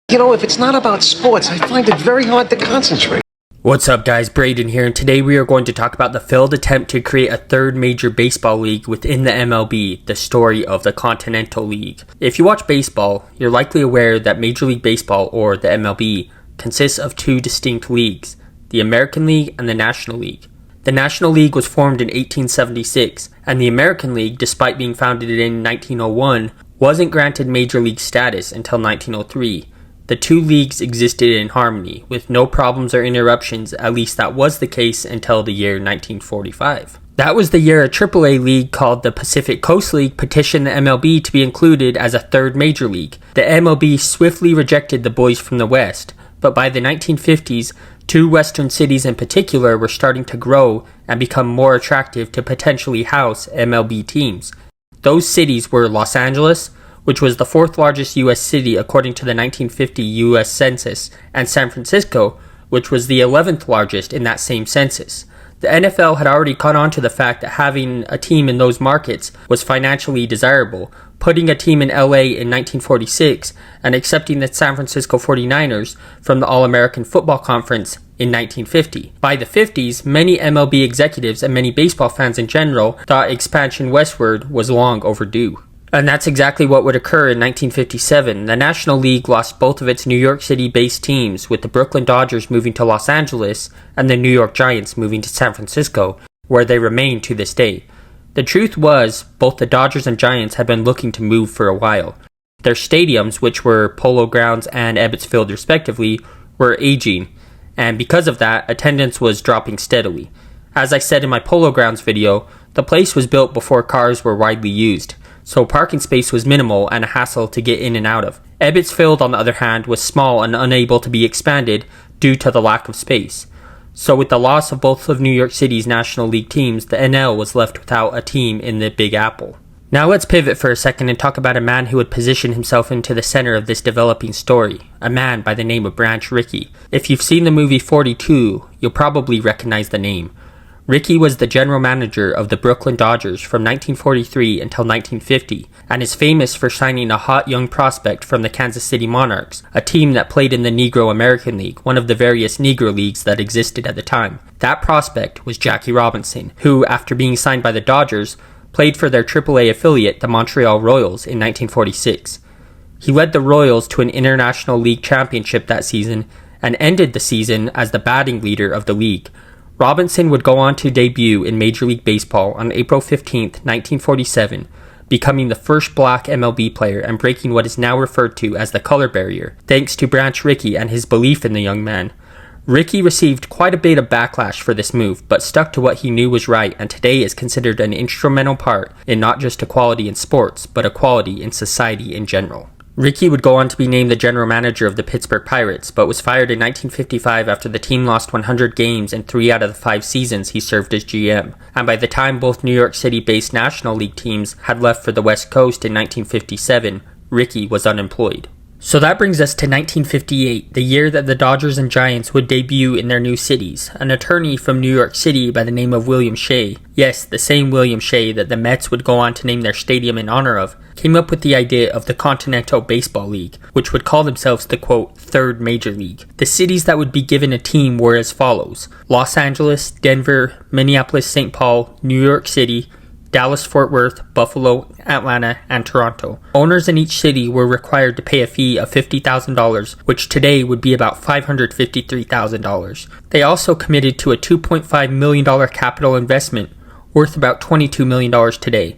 You know, if it's not about sports, I find it very hard to concentrate. What's up guys, Braden here, and today we are going to talk about the failed attempt to create a third major baseball league within the MLB, the story of the Continental League. If you watch baseball, you're likely aware that Major League Baseball, or the MLB, consists of two distinct leagues, the American League and the National League. The National League was formed in 1876, and the American League, despite being founded in 1901, wasn't granted Major League status until 1903. The two leagues existed in harmony, with no problems or interruptions. At least that was the case until the year 1945. That was the year a AAA league called the Pacific Coast League petitioned the MLB to be included as a third major league. The MLB swiftly rejected the boys from the West, but by the 1950s, two Western cities in particular were starting to grow and become more attractive to potentially house MLB teams. Those cities were Los Angeles, which was the fourth largest U.S. city according to the 1950 U.S. Census, and San Francisco, which was the 11th largest in that same census. The NFL had already caught on to the fact that having a team in those markets was financially desirable, putting a team in LA in 1946 and accepting the San Francisco 49ers from the All-American Football Conference in 1950. By the 50s, many MLB executives and many baseball fans in general thought expansion westward was long overdue. And that's exactly what would occur in 1957. The National League lost both of its New York City-based teams, with the Brooklyn Dodgers moving to Los Angeles and the New York Giants moving to San Francisco, where they remain to this day. The truth was, both the Dodgers and Giants had been looking to move for a while. Their stadiums, which were Polo Grounds and Ebbets Field respectively, were aging, and because of that, attendance was dropping steadily. As I said in my Polo Grounds video, the place was built before cars were widely used, so parking space was minimal and a hassle to get in and out of. Ebbets Field, on the other hand, was small and unable to be expanded due to the lack of space. So with the loss of both of New York City's National League teams, the NL was left without a team in the Big Apple. Now let's pivot for a second and talk about a man who would position himself into the center of this developing story, a man by the name of Branch Rickey. If you've seen the movie 42, you'll probably recognize the name. Rickey was the general manager of the Brooklyn Dodgers from 1943 until 1950, and is famous for signing a hot young prospect from the Kansas City Monarchs, a team that played in the Negro American League, one of the various Negro leagues that existed at the time. That prospect was Jackie Robinson, who, after being signed by the Dodgers, played for their AAA affiliate, the Montreal Royals, in 1946. He led the Royals to an International League championship that season, and ended the season as the batting leader of the league. Robinson would go on to debut in Major League Baseball on April 15, 1947, becoming the first black MLB player and breaking what is now referred to as the color barrier, thanks to Branch Rickey and his belief in the young man. Rickey received quite a bit of backlash for this move, but stuck to what he knew was right, and today is considered an instrumental part in not just equality in sports, but equality in society in general. Rickey would go on to be named the general manager of the Pittsburgh Pirates, but was fired in 1955 after the team lost 100 games in 3 out of the 5 seasons he served as GM. And by the time both New York City-based National League teams had left for the West Coast in 1957, Rickey was unemployed. So that brings us to 1958, the year that the Dodgers and Giants would debut in their new cities. An attorney from New York City by the name of William Shea, yes, the same William Shea that the Mets would go on to name their stadium in honor of, came up with the idea of the Continental Baseball League, which would call themselves the, quote, third major league. The cities that would be given a team were as follows: Los Angeles, Denver, Minneapolis-St. Paul, New York City, Dallas-Fort Worth, Buffalo, Atlanta, and Toronto. Owners in each city were required to pay a fee of $50,000, which today would be about $553,000. They also committed to a $2.5 million capital investment, worth about $22 million today.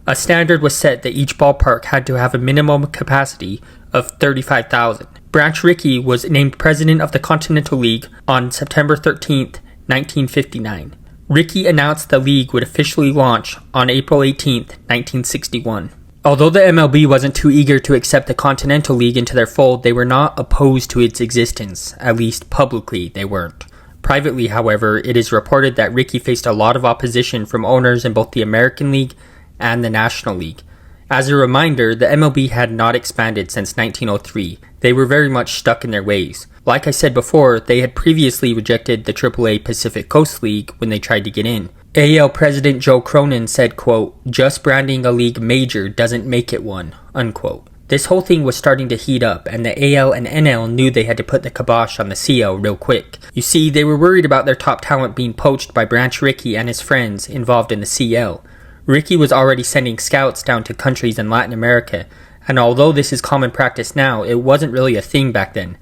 A standard was set that each ballpark had to have a minimum capacity of 35,000. Branch Rickey was named president of the Continental League on September 13, 1959. Rickey announced the league would officially launch on April 18, 1961. Although the MLB wasn't too eager to accept the Continental League into their fold, they were not opposed to its existence. At least publicly, they weren't. Privately, however, it is reported that Rickey faced a lot of opposition from owners in both the American League and the National League. As a reminder, the MLB had not expanded since 1903. They were very much stuck in their ways. Like I said before, they had previously rejected the AAA Pacific Coast League when they tried to get in. AL President Joe Cronin said, quote, "Just branding a league major doesn't make it one," unquote. This whole thing was starting to heat up, and the AL and NL knew they had to put the kibosh on the CL real quick. You see, they were worried about their top talent being poached by Branch Rickey and his friends involved in the CL. Rickey was already sending scouts down to countries in Latin America, and although this is common practice now, it wasn't really a thing back then.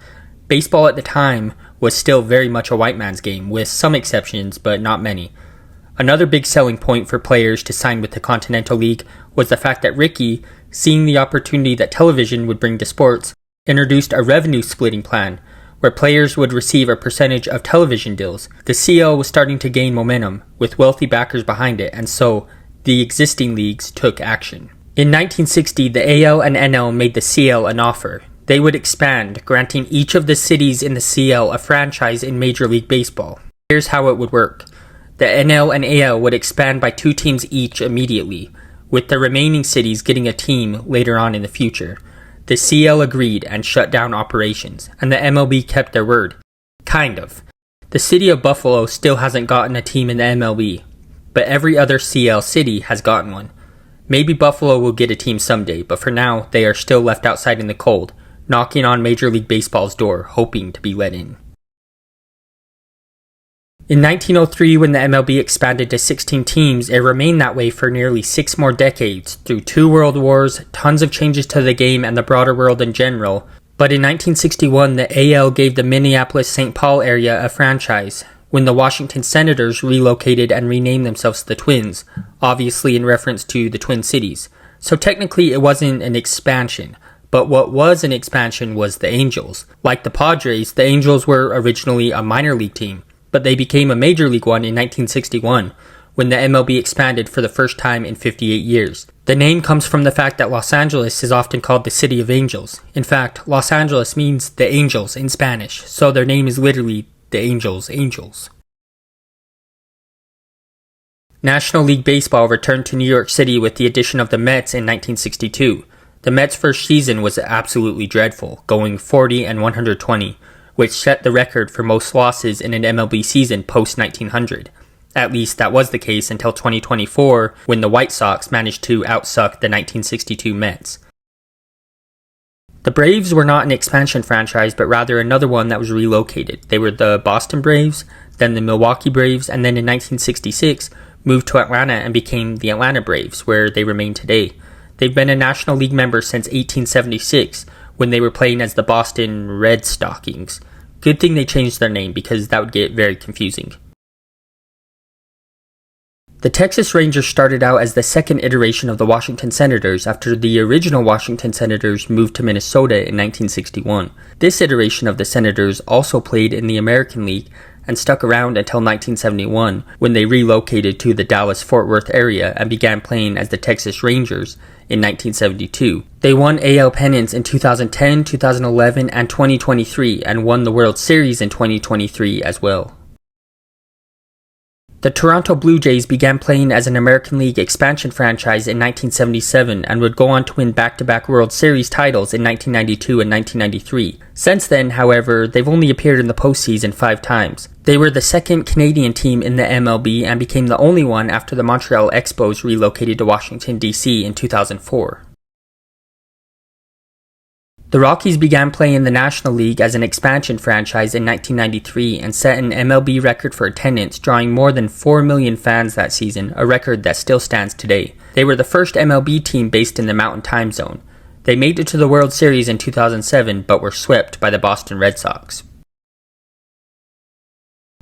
Baseball at the time was still very much a white man's game, with some exceptions, but not many. Another big selling point for players to sign with the Continental League was the fact that Rickey, seeing the opportunity that television would bring to sports, introduced a revenue splitting plan, where players would receive a percentage of television deals. The CL was starting to gain momentum, with wealthy backers behind it, and so the existing leagues took action. In 1960, the AL and NL made the CL an offer. They would expand, granting each of the cities in the CL a franchise in Major League Baseball. Here's how it would work. The NL and AL would expand by 2 teams each immediately, with the remaining cities getting a team later on in the future. The CL agreed and shut down operations, and the MLB kept their word. Kind of. The city of Buffalo still hasn't gotten a team in the MLB, but every other CL city has gotten one. Maybe Buffalo will get a team someday, but for now, they are still left outside in the cold, knocking on Major League Baseball's door, hoping to be let in. In 1903, when the MLB expanded to 16 teams, it remained that way for nearly 6 more decades, through 2 world wars, tons of changes to the game and the broader world in general. But in 1961, the AL gave the Minneapolis-St. Paul area a franchise, when the Washington Senators relocated and renamed themselves the Twins, obviously in reference to the Twin Cities. So technically it wasn't an expansion, but what was an expansion was the Angels. Like the Padres, the Angels were originally a minor league team, but they became a major league one in 1961, when the MLB expanded for the first time in 58 years. The name comes from the fact that Los Angeles is often called the City of Angels. In fact, Los Angeles means the angels in Spanish, so their name is literally the Angels. National League Baseball returned to New York City with the addition of the Mets in 1962. The Mets' first season was absolutely dreadful, going 40-120. Which set the record for most losses in an MLB season post-1900. At least that was the case until 2024, when the White Sox managed to outsuck the 1962 Mets. The Braves were not an expansion franchise, but rather another one that was relocated. They were the Boston Braves, then the Milwaukee Braves, and then in 1966 moved to Atlanta and became the Atlanta Braves, where they remain today. They've been a National League member since 1876, when they were playing as the Boston Red Stockings. Good thing they changed their name, because that would get very confusing. The Texas Rangers started out as the second iteration of the Washington Senators after the original Washington Senators moved to Minnesota in 1961. This iteration of the Senators also played in the American League and stuck around until 1971, when they relocated to the Dallas-Fort Worth area and began playing as the Texas Rangers in 1972. They won AL pennants in 2010, 2011, and 2023, and won the World Series in 2023 as well. The Toronto Blue Jays began playing as an American League expansion franchise in 1977 and would go on to win back-to-back World Series titles in 1992 and 1993. Since then, however, they've only appeared in the postseason 5 times. They were the second Canadian team in the MLB and became the only one after the Montreal Expos relocated to Washington, D.C. in 2004. The Rockies began playing in the National League as an expansion franchise in 1993 and set an MLB record for attendance, drawing more than 4 million fans that season, a record that still stands today. They were the first MLB team based in the Mountain Time Zone. They made it to the World Series in 2007 but were swept by the Boston Red Sox.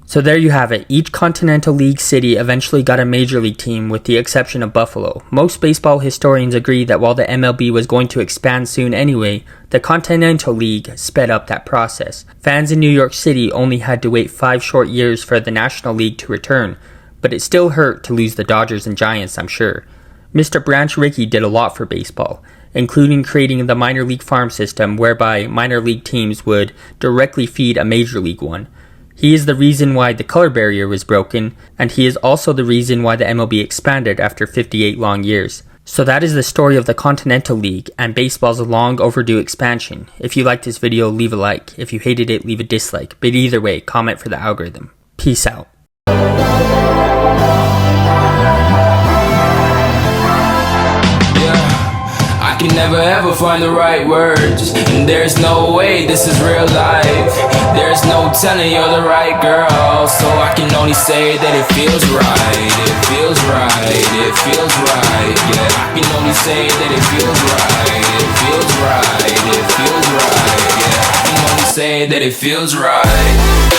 So there you have it. Each Continental League city eventually got a major league team with the exception of Buffalo. Most baseball historians agree that while the MLB was going to expand soon anyway, the Continental League sped up that process. Fans in New York City only had to wait 5 short years for the National League to return, but it still hurt to lose the Dodgers and Giants, I'm sure. Mr. Branch Rickey did a lot for baseball, including creating the minor league farm system whereby minor league teams would directly feed a major league one. He is the reason why the color barrier was broken, and he is also the reason why the MLB expanded after 58 long years. So that is the story of the Continental League and baseball's long overdue expansion. If you liked this video, leave a like. If you hated it, leave a dislike. But either way, comment for the algorithm. Peace out. I can can never ever find the right words, and there's no way this is real life. There's no telling you're the right girl, so I can only say that it feels right. It feels right, it feels right, yeah. I can only say that it feels right. It feels right, it feels right, yeah. I can only say that it feels right.